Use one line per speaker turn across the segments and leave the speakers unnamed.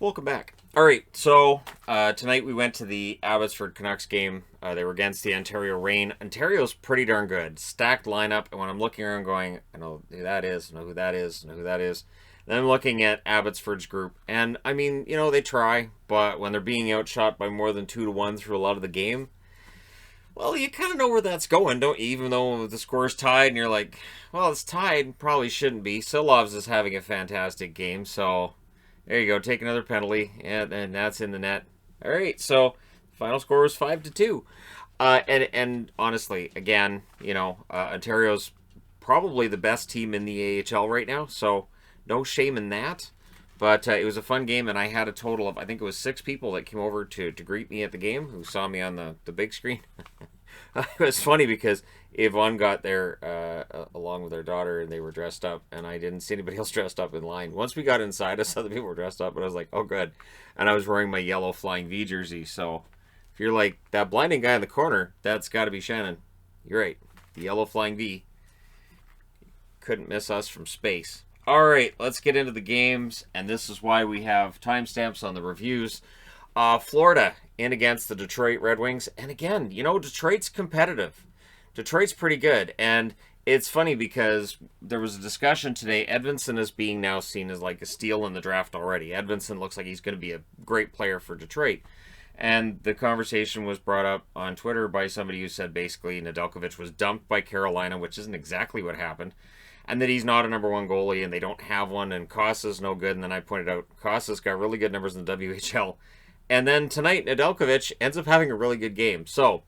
Welcome back. All right, so tonight we went to the Abbotsford Canucks game. They were against the Ontario Reign. Ontario's pretty darn good. Stacked lineup, and when I'm looking around going, I know who that is, I know who that is, I know who that is. Then I'm looking at Abbotsford's group, and I mean, you know, they try, but when they're being outshot by more than 2-1 through a lot of the game, well, you kind of know where that's going, don't you? Even though the score's tied, and you're like, well, it's tied, probably shouldn't be. Silovs is having a fantastic game, so there you go. Take another penalty, and that's in the net. All right, so final score was 5-2. And honestly, again, you know, Ontario's probably the best team in the AHL right now, so no shame in that. But it was a fun game, and I had a total of, I think it was 6 people that came over to greet me at the game who saw me on the big screen. It was funny because Yvonne got there along with her daughter, and they were dressed up, and I didn't see anybody else dressed up in line. Once we got inside, I saw the people were dressed up, and I was like, oh, good. And I was wearing my yellow Flying V jersey, so if you're like, that blinding guy in the corner, that's got to be Shannon. You're right. The yellow Flying V. Couldn't miss us from space. All right, let's get into the games, and this is why we have timestamps on the reviews. Florida in against the Detroit Red Wings, and again, you know, Detroit's competitive. Detroit's pretty good, and it's funny because there was a discussion today. Edvinsson is being now seen as like a steal in the draft already. Edvinsson looks like he's going to be a great player for Detroit. And the conversation was brought up on Twitter by somebody who said basically Nedeljkovic was dumped by Carolina, which isn't exactly what happened, and that he's not a number one goalie, and they don't have one, and Costa's no good. And then I pointed out Costa's got really good numbers in the WHL. And then tonight, Nedeljkovic ends up having a really good game. So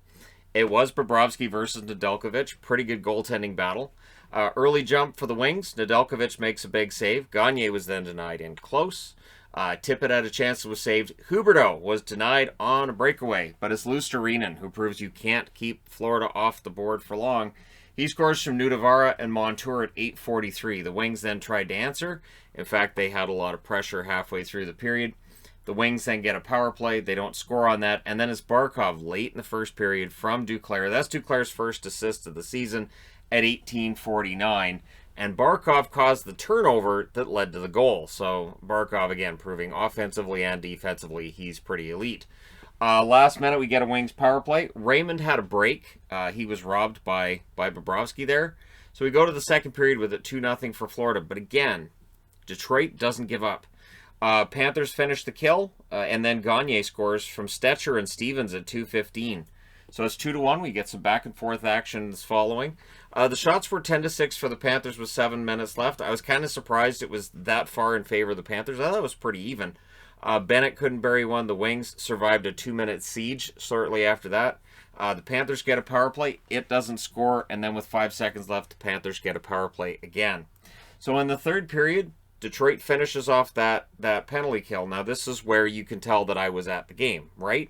it was Bobrovsky versus Nedeljkovic. Pretty good goaltending battle. Early jump for the Wings. Nedeljkovic makes a big save. Gagne was then denied in close. Tippett had a chance that was saved. Huberdeau was denied on a breakaway, but it's Luostarinen who proves you can't keep Florida off the board for long. He scores from Nudavara and Montour at 8:43. The Wings then tried to answer. In fact, they had a lot of pressure halfway through the period. The Wings then get a power play. They don't score on that. And then it's Barkov late in the first period from Duclair. That's Duclair's first assist of the season at 18:49. And Barkov caused the turnover that led to the goal. So Barkov, again, proving offensively and defensively, he's pretty elite. Last minute, we get a Wings power play. Raymond had a break. He was robbed by Bobrovsky there. So we go to the second period with it 2-0 for Florida. But again, Detroit doesn't give up. Panthers finish the kill, and then Gagne scores from Stetcher and Stevens at 2:15. So it's 2-1. We get some back and forth actions following. The shots were 10-6 for the Panthers with 7 minutes left. I was kind of surprised it was that far in favor of the Panthers. I thought it was pretty even. Bennett couldn't bury one. The Wings survived a 2-minute siege shortly after that. The Panthers get a power play. It doesn't score, and then with 5 seconds left, the Panthers get a power play again. So in the third period, Detroit finishes off that penalty kill. Now, this is where you can tell that I was at the game, right?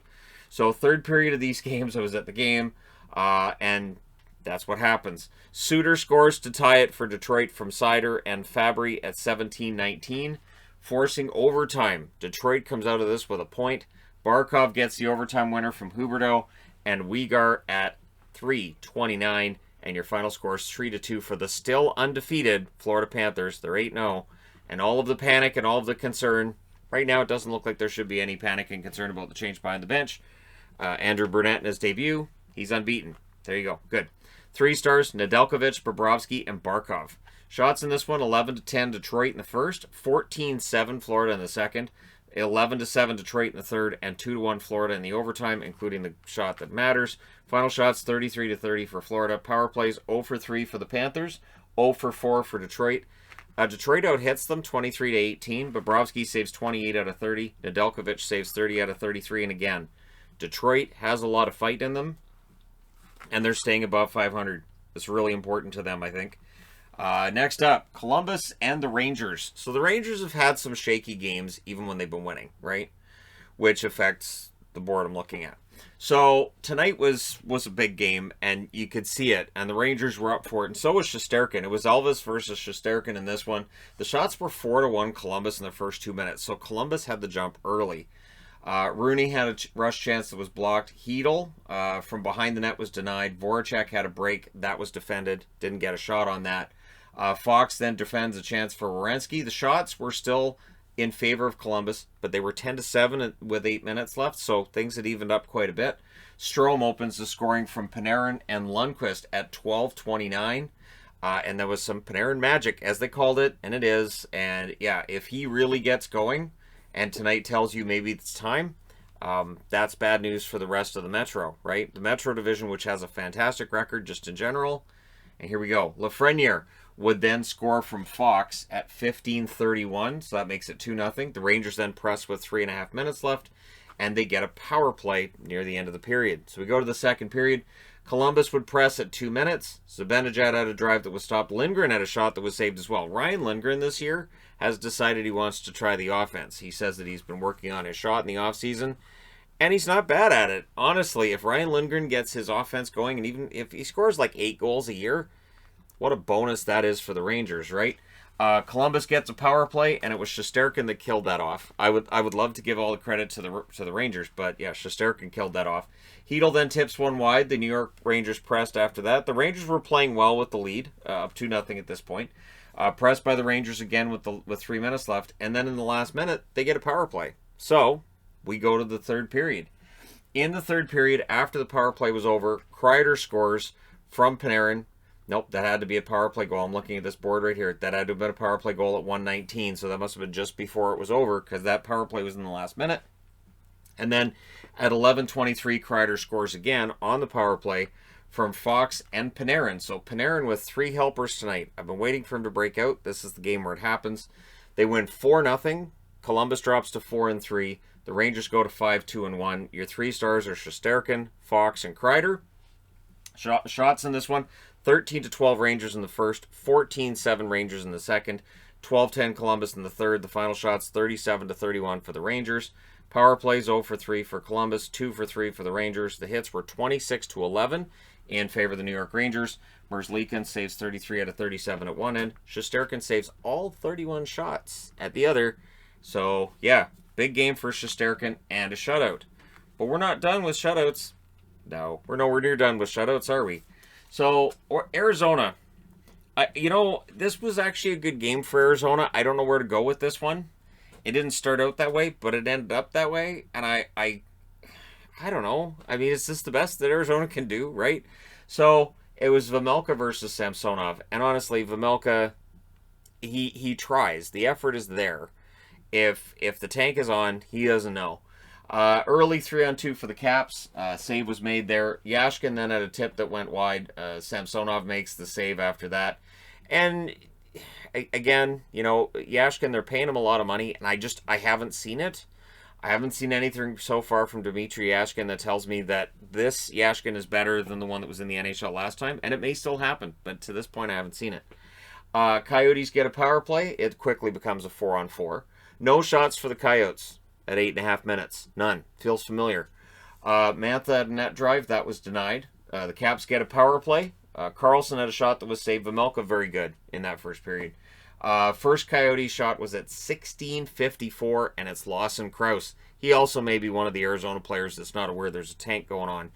So third period of these games, I was at the game, and that's what happens. Suter scores to tie it for Detroit from Seider and Fabry at 17-19, forcing overtime. Detroit comes out of this with a point. Barkov gets the overtime winner from Huberdeau, and Weegar at 3:29, and your final score is 3-2 for the still undefeated Florida Panthers. They're 8-0, and all of the panic and all of the concern. Right now, it doesn't look like there should be any panic and concern about the change behind the bench. Andrew Burnett in his debut, he's unbeaten. There you go. Good. 3 stars, Nedeljkovic, Bobrovsky, and Barkov. Shots in this one, 11-10 Detroit in the first, 14-7 Florida in the second, 11-7 Detroit in the third, and 2-1 Florida in the overtime, including the shot that matters. Final shots, 33-30 for Florida. Power plays, 0-3 for the Panthers, 0-4 for Detroit. Detroit out-hits them 23-18. Bobrovsky saves 28 out of 30. Nedeljkovic saves 30 out of 33. And again, Detroit has a lot of fight in them, and they're staying above 500. It's really important to them, I think. Next up, Columbus and the Rangers. So the Rangers have had some shaky games, even when they've been winning, right? Which affects the board I'm looking at. So tonight was a big game, and you could see it, and the Rangers were up for it, and so was Shesterkin. It was Elvis versus Shesterkin in this one. The shots were 4-1 Columbus in the first 2 minutes, so Columbus had the jump early. Rooney had a rush chance that was blocked. Hedel from behind the net was denied. Voracek had a break. That was defended. Didn't get a shot on that. Fox then defends a chance for Werenski. The shots were still in favor of Columbus, but they were 10-7 with 8 minutes left, so things had evened up quite a bit. Strome opens the scoring from Panarin and Lundqvist at 12:29. And there was some Panarin magic, as they called it, and it is. And yeah, if he really gets going, and tonight tells you maybe it's time, that's bad news for the rest of the Metro, right? The Metro division, which has a fantastic record just in general. And here we go. Lafreniere would then score from Fox at 15:31, so that makes it 2-0. The Rangers then press with 3.5 minutes left, and they get a power play near the end of the period. So we go to the second period. Columbus would press at 2 minutes. Zibanejad had a drive that was stopped. Lindgren had a shot that was saved as well. Ryan Lindgren this year has decided he wants to try the offense. He says that he's been working on his shot in the offseason, and he's not bad at it. Honestly, if Ryan Lindgren gets his offense going, and even if he scores like 8 goals a year, what a bonus that is for the Rangers, right? Columbus gets a power play, and it was Shesterkin that killed that off. I would love to give all the credit to the Rangers, but yeah, Shesterkin killed that off. Hedl then tips one wide. The New York Rangers pressed after that. The Rangers were playing well with the lead, up 2-0 at this point. Pressed by the Rangers again with 3 minutes left, and then in the last minute they get a power play. So we go to the third period. In the third period, after the power play was over, Kreider scores from Panarin. Nope, that had to be a power play goal. I'm looking at this board right here. That had to have been a power play goal at 1:19, so that must have been just before it was over, because that power play was in the last minute. And then at 11:23, Kreider scores again on the power play from Fox and Panarin. So Panarin with 3 helpers tonight. I've been waiting for him to break out. This is the game where it happens. They win 4-0. Columbus drops to 4-3. The Rangers go to 5-2-1. Your 3 stars are Shesterkin, Fox, and Kreider. Shots in this one: 13-12 Rangers in the first, 14-7 Rangers in the second, 12-10 Columbus in the third. The final shots 37-31 for the Rangers. Power plays 0 for 3 for Columbus, 2 for 3 for the Rangers. The hits were 26-11 in favor of the New York Rangers. Merzlikins saves 33 out of 37 at one end. Shesterkin saves all 31 shots at the other. So yeah, big game for Shesterkin and a shutout. But we're not done with shutouts. No, we're nowhere near done with shutouts, are we? So, Arizona. This was actually a good game for Arizona. I don't know where to go with this one. It didn't start out that way, but it ended up that way. And I don't know. I mean, it's just the best that Arizona can do, right? So, it was Vejmelka versus Samsonov. And honestly, Vejmelka, he tries. The effort is there. If the tank is on, he doesn't know. Early 3-on-2 for the Caps. Save was made there. Yashkin then had a tip that went wide. Samsonov makes the save after that. And again, Yashkin, they're paying him a lot of money, and I haven't seen it. I haven't seen anything so far from Dmitry Yashkin that tells me that this Yashkin is better than the one that was in the NHL last time, and it may still happen, but to this point I haven't seen it. Coyotes get a power play. It quickly becomes a 4-on-4. No shots for the Coyotes at 8.5 minutes. None. Feels familiar. Mantha had a net drive. That was denied. The Caps get a power play. Carlson had a shot that was saved. Vejmelka very good in that first period. First Coyote shot was at 16:54, and it's Lawson Krause. He also may be one of the Arizona players that's not aware there's a tank going on.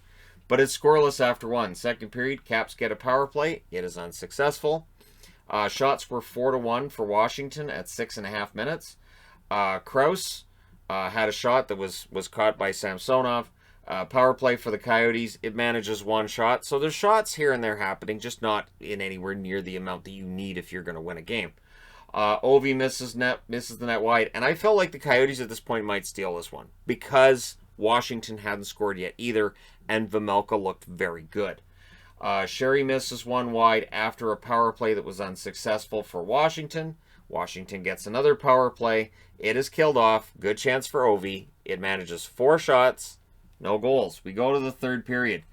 But it's scoreless after one. Second period, Caps get a power play. It is unsuccessful. Shots were 4-1 for Washington at 6.5 minutes. Krause had a shot that was caught by Samsonov. Power play for the Coyotes. It manages one shot. So there's shots here and there happening, just not in anywhere near the amount that you need if you're going to win a game. Ovi misses the net wide. And I felt like the Coyotes at this point might steal this one because Washington hadn't scored yet either, and Vejmelka looked very good. Sherry misses one wide after a power play that was unsuccessful for Washington. Washington gets another power play. It is killed off. Good chance for Ovi. It manages 4 shots. No goals. We go to the third period.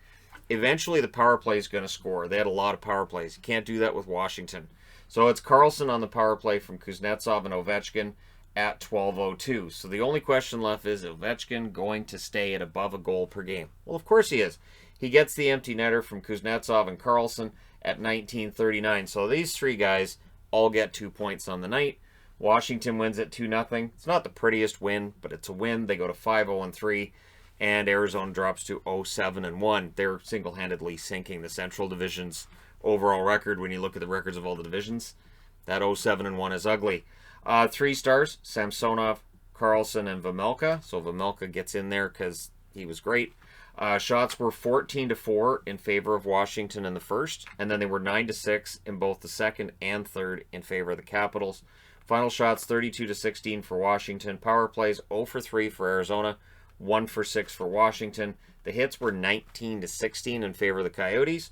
Eventually, the power play is going to score. They had a lot of power plays. You can't do that with Washington. So it's Carlson on the power play from Kuznetsov and Ovechkin at 12:02. So the only question left is Ovechkin going to stay at above a goal per game? Well, of course he is. He gets the empty netter from Kuznetsov and Carlson at 19:39. So these 3 guys all get 2 points on the night. Washington wins at 2-0. It's not the prettiest win, but it's a win. They go to 5-0-3, and Arizona drops to 0-7-1. They're single-handedly sinking the Central Division's overall record when you look at the records of all the divisions. That 0-7-1 is ugly. Three stars, Samsonov, Carlson, and Vejmelka. So Vejmelka gets in there because he was great. Shots were 14-4 in favor of Washington in the first, and then they were 9-6 in both the second and third in favor of the Capitals. Final shots 32-16 for Washington. Power plays 0-3 for Arizona, 1-6 for Washington. The hits were 19-16 in favor of the Coyotes.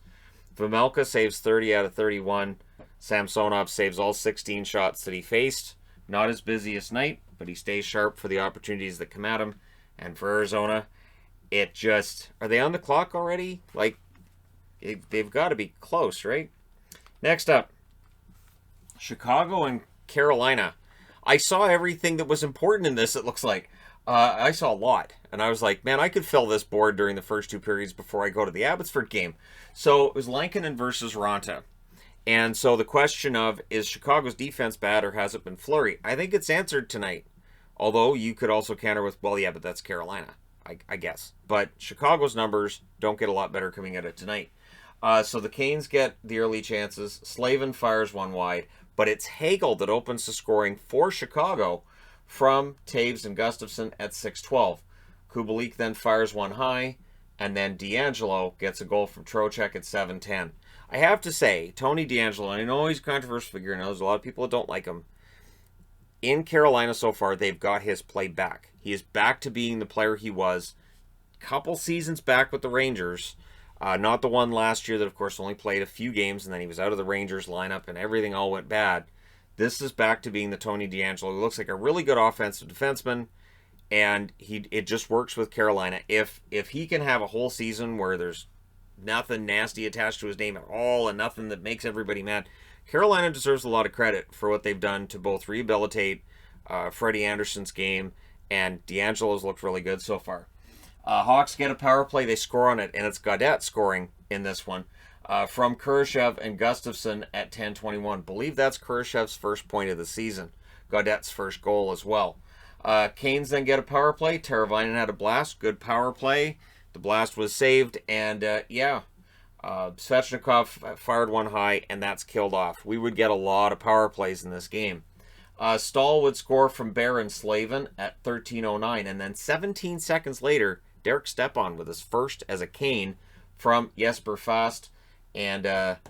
Vejmelka saves 30 out of 31. Samsonov saves all 16 shots that he faced. Not his busiest night, but he stays sharp for the opportunities that come at him. And for Arizona, it just... Are they on the clock already? Like, they've got to be close, right? Next up, Chicago and Carolina. I saw everything that was important in this, it looks like. I saw a lot. And I was like, man, I could fill this board during the first two periods before I go to the Abbotsford game. So it was Lankinen versus Ranta. And so the question of, is Chicago's defense bad or has it been Fleury? I think it's answered tonight. Although you could also counter with, well, yeah, but that's Carolina, I guess. But Chicago's numbers don't get a lot better coming at it tonight. So the Canes get the early chances. Slavin fires one wide. But it's Hagel that opens the scoring for Chicago from Taves and Gustafsson at 6:12. Kubalik then fires one high. And then DeAngelo gets a goal from Trocheck at 7:10. I have to say, Tony DeAngelo, I know he's a controversial figure, and there's a lot of people that don't like him. In Carolina so far, they've got his play back. He is back to being the player he was a couple seasons back with the Rangers. Not the one last year that, of course, only played a few games, and then he was out of the Rangers lineup, and everything all went bad. This is back to being the Tony DeAngelo, who looks like a really good offensive defenseman, and it just works with Carolina. If he can have a whole season where there's nothing nasty attached to his name at all and nothing that makes everybody mad, Carolina deserves a lot of credit for what they've done to both rehabilitate Freddie Anderson's game, and DeAngelo's looked really good so far. Hawks get a power play, they score on it, and it's Gaudette scoring in this one from Kurashev and Gustafsson at 10:21. Believe that's Kurashev's first point of the season. Gaudette's first goal as well. Canes then get a power play. Teravainen had a blast. Good power play. The blast was saved. And, Svechnikov fired one high, and that's killed off. We would get a lot of power plays in this game. Stahl would score from Bear and Slavin at 13:09. And then 17 seconds later, Derek Stepan with his first as a Cane from Jesper Fast. And that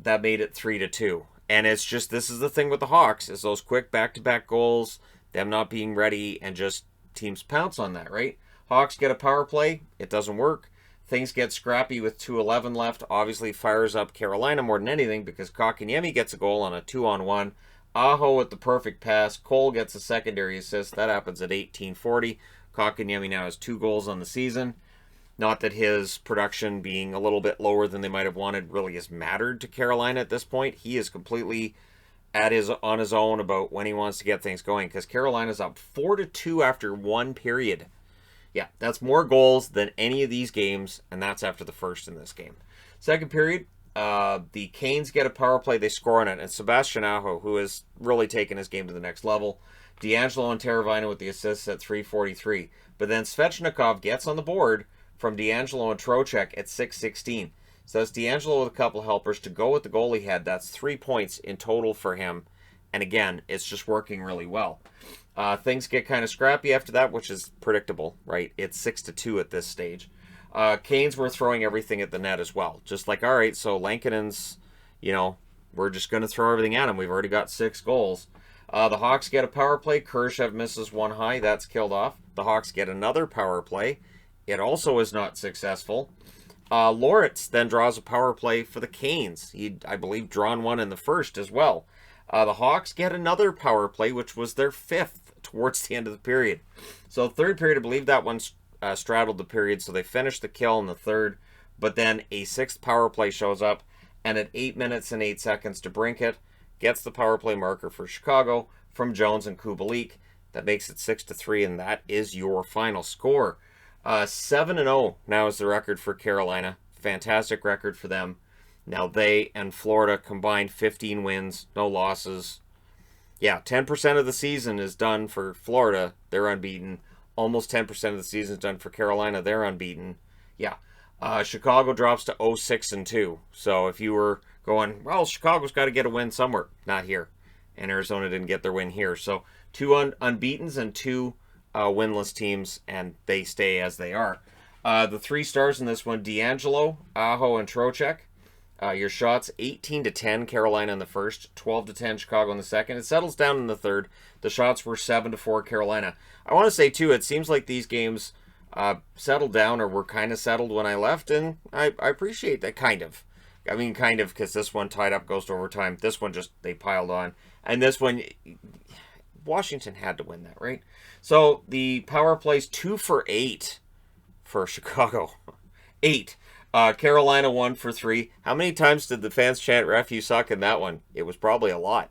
made it 3-2. And it's just, this is the thing with the Hawks, is those quick back-to-back goals, them not being ready, and just teams pounce on that, right? Hawks get a power play. It doesn't work. Things get scrappy with 2:11 left. Obviously fires up Carolina more than anything because Kotkaniemi gets a goal on a 2-on-1. Aho with the perfect pass. Cole gets a secondary assist. That happens at 18:40. Kotkaniemi now has 2 goals on the season. Not that his production being a little bit lower than they might have wanted really has mattered to Carolina at this point. He is completely on his own about when he wants to get things going, because Carolina's up 4-2 after one period. Yeah, that's more goals than any of these games, and that's after the first in this game. Second period, the Canes get a power play. They score on it, and Sebastian Aho, who has really taken his game to the next level. DeAngelo and Teravainen with the assists at 3:43. But then Svechnikov gets on the board from DeAngelo and Trocheck at 6:16. So that's DeAngelo with a couple helpers to go with the goal he had. That's 3 points in total for him. And again, it's just working really well. Things get kind of scrappy after that, which is predictable, right? It's 6-2 at this stage. Canes were throwing everything at the net as well. Just like, all right, so Lankinen's, we're just going to throw everything at him. We've already got 6 goals. The Hawks get a power play. Kurashev misses one high. That's killed off. The Hawks get another power play. It also is not successful. Loritz then draws a power play for the Canes. He'd, I believe, drawn one in the first as well. The Hawks get another power play, which was their 5th towards the end of the period. So third period, I believe that one straddled the period, so they finished the kill in the third. But then a 6th power play shows up, and at 8 minutes and 8 seconds, DeBrincat gets the power play marker for Chicago from Jones and Kubalik. That makes it 6-3, and that is your final score. 7-0 now is the record for Carolina. Fantastic record for them. Now they and Florida combined 15 wins, no losses. Yeah, 10% of the season is done for Florida. They're unbeaten. Almost 10% of the season is done for Carolina. They're unbeaten. Yeah. Chicago drops to 0-6-2. So if you were going, well, Chicago's got to get a win somewhere. Not here. and Arizona didn't get their win here. So 2 unbeatens and 2 winless teams, and they stay as they are. The 3 stars in this one, D'Angelo, Aho, and Trocheck. Your shots, 18-10 Carolina in the first, 12-10 Chicago in the second. It settles down in the third. The shots were 7-4 Carolina. I want to say, too, it seems like these games settled down or were kind of settled when I left, and I appreciate that, kind of. I mean, kind of, because this one tied up, goes to overtime. This one just, they piled on. And this one, Washington had to win that, right? So the power plays 2 for 8 for Chicago. 8. Carolina 1 for 3. How many times did the fans chant, "Ref, you suck" in that one? It was probably a lot.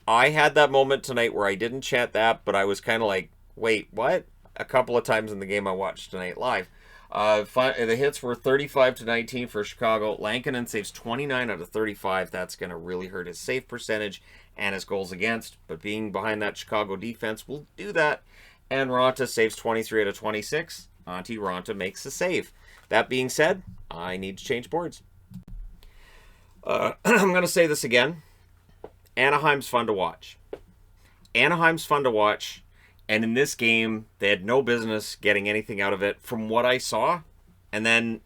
I had that moment tonight where I didn't chant that, but I was kind of like, wait, what? A couple of times in the game I watched tonight live. The hits were 35-19 for Chicago. Lankinen saves 29 out of 35. That's going to really hurt his save percentage and his goals against. But being behind that Chicago defense will do that. And Ronta saves 23 out of 26. Antti Ronta makes the save. That being said, I need to change boards. I'm going to say this again. Anaheim's fun to watch. Anaheim's fun to watch. And in this game, they had no business getting anything out of it from what I saw. And then,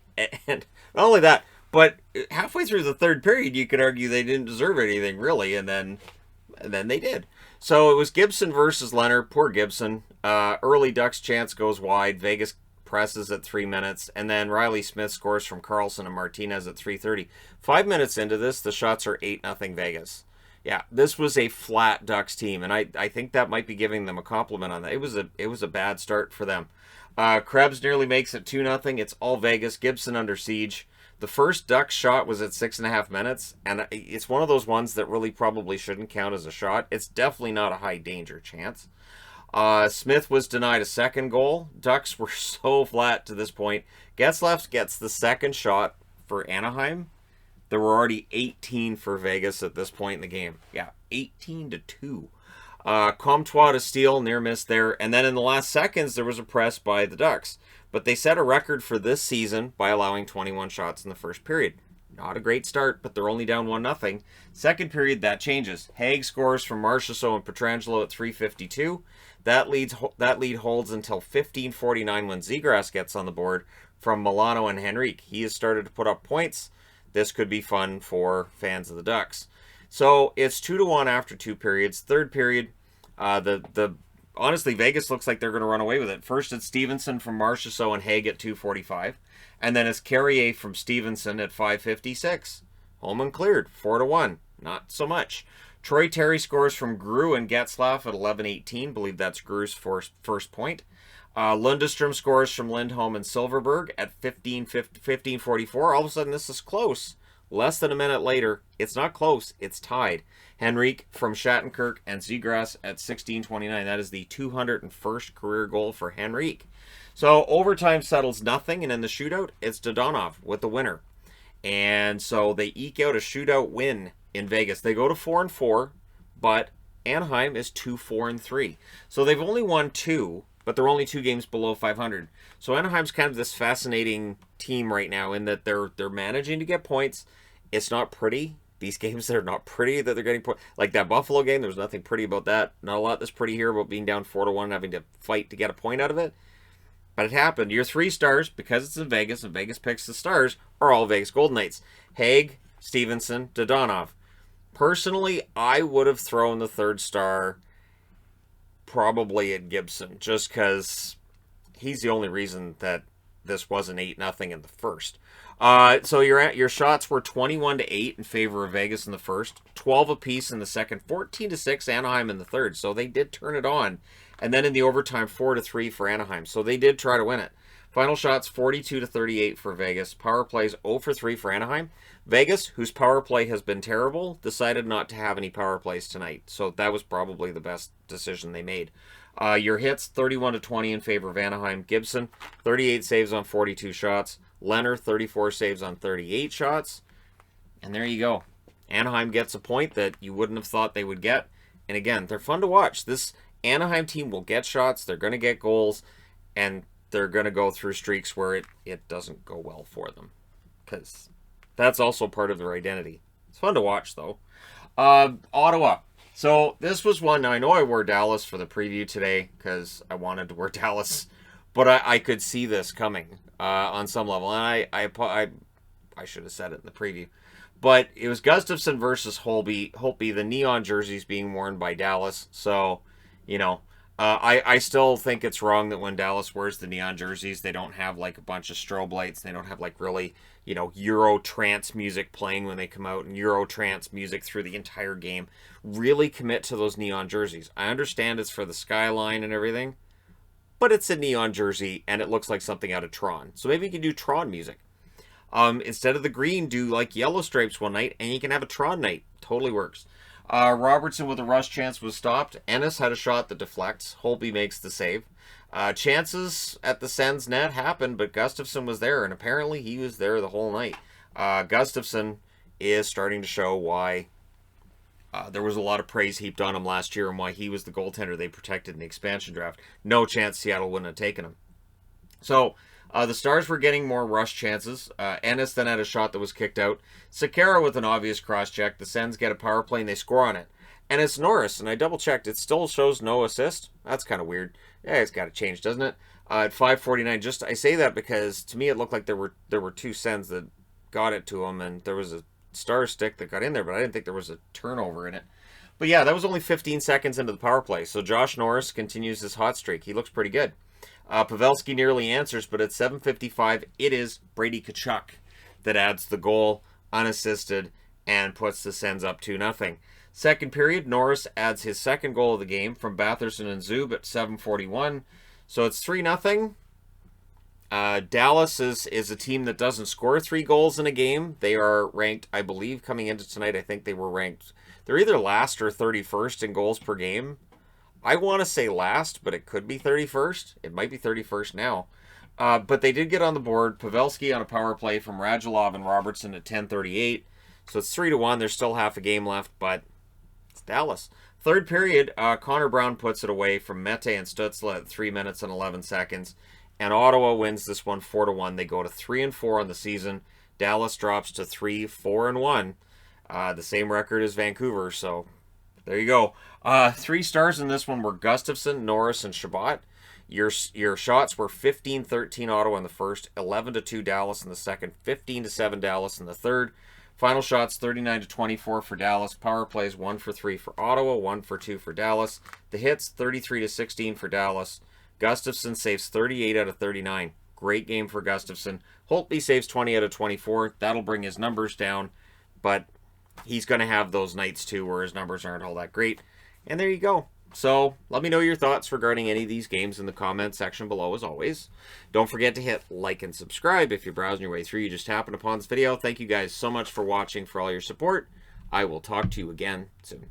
and not only that, but halfway through the third period, you could argue they didn't deserve anything, really. And then they did. So it was Gibson versus Leonard. Poor Gibson. Early Ducks chance goes wide. Vegas presses at 3 minutes. And then Riley Smith scores from Carlson and Martinez at 3:30. 5 minutes into this, the shots are 8-0 Vegas. Yeah, this was a flat Ducks team, and I think that might be giving them a compliment on that. It was a bad start for them. Krebs nearly makes it 2-0. It's all Vegas. Gibson under siege. The first Ducks shot was at 6.5 minutes, and it's one of those ones that really probably shouldn't count as a shot. It's definitely not a high danger chance. Smith was denied a second goal. Ducks were so flat to this point. Getzlaf gets the second shot for Anaheim. There were already 18 for Vegas at this point in the game. Yeah, 18-2. Comtois to steal, near miss there. And then in the last seconds, there was a press by the Ducks. But they set a record for this season by allowing 21 shots in the first period. Not a great start, but they're only down 1-0. Second period, that changes. Haig scores from Marchessault and Pietrangelo at 3:52. That lead holds until 15:49 when Zegras gets on the board from Milano and Henrique. He has started to put up points. This could be fun for fans of the Ducks. So it's 2-1 after 2 periods. Third period, honestly, Vegas looks like they're going to run away with it. First, it's Stevenson from Marchessault and Haig at 2:45. And then it's Carrier from Stevenson at 5:56. Holman cleared, 4-1. Not so much. Troy Terry scores from Grew and Getzlaf at 11:18. Believe that's Grew's first point. Lundestrom scores from Lindholm and Silverberg at 15:44. All of a sudden, this is close. Less than a minute later, it's not close. It's tied. Henrique from Shattenkirk and Zegras at 16:29. That is the 201st career goal for Henrique. So overtime settles nothing, and in the shootout, it's Dodonov with the winner. And so they eke out a shootout win in Vegas. They go to 4-4, but Anaheim is 2-4-3. So they've only won 2. But they're only 2 games below 500. So Anaheim's kind of this fascinating team right now in that they're managing to get points. It's not pretty. These games that are not pretty that they're getting points. Like that Buffalo game, there was nothing pretty about that. Not a lot that's pretty here about being down 4-1 and having to fight to get a point out of it. But it happened. Your 3 stars, because it's in Vegas and Vegas picks the stars, are all Vegas Golden Knights. Haig, Stevenson, Dodonov. Personally, I would have thrown the 3rd star probably at Gibson, just because he's the only reason that this wasn't 8-0 in the first. So your shots were 21-8 in favor of Vegas in the first, 12 apiece in the second, 14-6 Anaheim in the third. So they did turn it on, and then in the overtime 4-3 for Anaheim. So they did try to win it. Final shots 42-38 for Vegas. Power plays 0 for 3 for Anaheim. Vegas, whose power play has been terrible, decided not to have any power plays tonight. So that was probably the best decision they made. Your hits 31-20 in favor of Anaheim. Gibson 38 saves on 42 shots. Leonard 34 saves on 38 shots. And there you go. Anaheim gets a point that you wouldn't have thought they would get. And again, they're fun to watch. This Anaheim team will get shots. They're going to get goals. And they're going to go through streaks where it doesn't go well for them. Because that's also part of their identity. It's fun to watch, though. Ottawa, So this was one. Now I know I wore Dallas for the preview today because I wanted to wear Dallas, but I could see this coming on some level, and I should have said it in the preview. But it was Gustafsson versus Holtby, the neon jerseys being worn by Dallas. So, I still think it's wrong that when Dallas wears the neon jerseys, they don't have like a bunch of strobe lights. They don't have like really, Euro trance music playing when they come out and Euro trance music through the entire game. Really commit to those neon jerseys. I understand it's for the skyline and everything, but it's a neon jersey and it looks like something out of Tron. So maybe you can do Tron music. Instead of the green, do like yellow stripes one night, and you can have a Tron night. Totally works. Robertson with a rush chance was stopped. Ennis had a shot that deflects. Holtby makes the save. Chances at the Sens net happened, but Gustafsson was there, and apparently he was there the whole night. Gustafsson is starting to show why there was a lot of praise heaped on him last year and why he was the goaltender they protected in the expansion draft. No chance Seattle wouldn't have taken him. So, the Stars were getting more rush chances. Ennis then had a shot that was kicked out. Sekera with an obvious cross-check. The Sens get a power play and they score on it. And it's Norris, and I double-checked. It still shows no assist. That's kind of weird. Yeah, it's got to change, doesn't it? At 5:49, I say that because to me it looked like there were two Sens that got it to him, and there was a Stars stick that got in there, but I didn't think there was a turnover in it. But yeah, that was only 15 seconds into the power play. So Josh Norris continues his hot streak. He looks pretty good. Pavelski nearly answers, but at 7:55, it is Brady Tkachuk that adds the goal unassisted and puts the Sens up 2-0. Second period, Norris adds his second goal of the game from Batherson and Zub at 7:41. So it's 3-0. Dallas is a team that doesn't score 3 goals in a game. They are ranked, I believe, coming into tonight, I think they were ranked, they're either last or 31st in goals per game. I want to say last, but it could be 31st. It might be 31st now. But they did get on the board. Pavelski on a power play from Radulov and Robertson at 10:38. So it's 3-1. There's still half a game left, but it's Dallas. Third period, Connor Brown puts it away from Mete and Stützle at 3 minutes and 11 seconds. And Ottawa wins this one 4-1. They go to 3-4 on the season. Dallas drops to 3-4-1. The same record as Vancouver, so there you go. 3 stars in this one were Gustafsson, Norris, and Shabbat. Your shots were 15-13 Ottawa in the first, 11-2 Dallas in the second, 15-7 Dallas in the third. Final shots 39-24 for Dallas. Power plays 1 for 3 for Ottawa, 1 for 2 for Dallas. The hits 33-16 for Dallas. Gustafsson saves 38 out of 39. Great game for Gustafsson. Holtby saves 20 out of 24. That'll bring his numbers down, but he's going to have those nights too where his numbers aren't all that great. And there you go. So let me know your thoughts regarding any of these games in the comments section below as always. Don't forget to hit like and subscribe if you're browsing your way through. You just happened upon this video. Thank you guys so much for watching, for all your support. I will talk to you again soon.